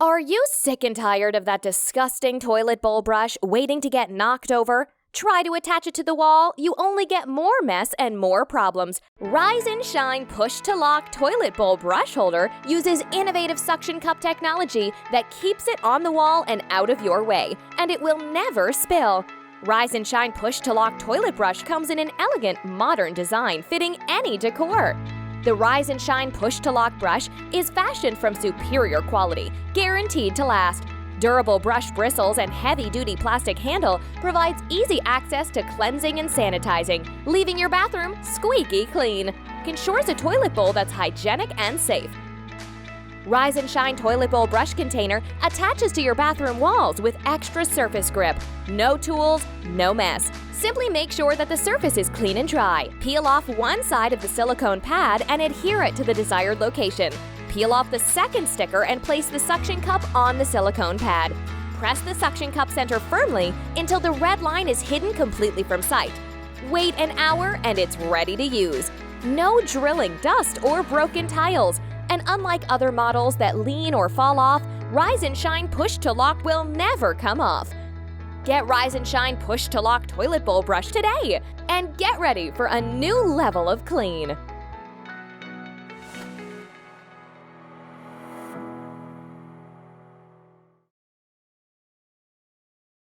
Are you sick and tired of that disgusting toilet bowl brush waiting to get knocked over? Try to attach it to the wall, you only get more mess and more problems. Rise&Shine Push2Lock Toilet Bowl Brush Holder uses innovative suction cup technology that keeps it on the wall and out of your way, and it will never spill. Rise&Shine Push2Lock Toilet Brush comes in an elegant, modern design fitting any decor. The Rise&Shine Push2Lock brush is fashioned from superior quality, guaranteed to last. Durable brush bristles and heavy-duty plastic handle provides easy access to cleansing and sanitizing, leaving your bathroom squeaky clean. Ensures a toilet bowl that's hygienic and safe. Rise&Shine Toilet Bowl Brush Container attaches to your bathroom walls with extra surface grip. No tools, no mess. Simply make sure that the surface is clean and dry. Peel off one side of the silicone pad and adhere it to the desired location. Peel off the second sticker and place the suction cup on the silicone pad. Press the suction cup center firmly until the red line is hidden completely from sight. Wait an hour and it's ready to use. No drilling dust or broken tiles. And unlike other models that lean or fall off, Rise&Shine Push2Lock will never come off. Get Rise&Shine Push2Lock Toilet Bowl Brush today and get ready for a new level of clean.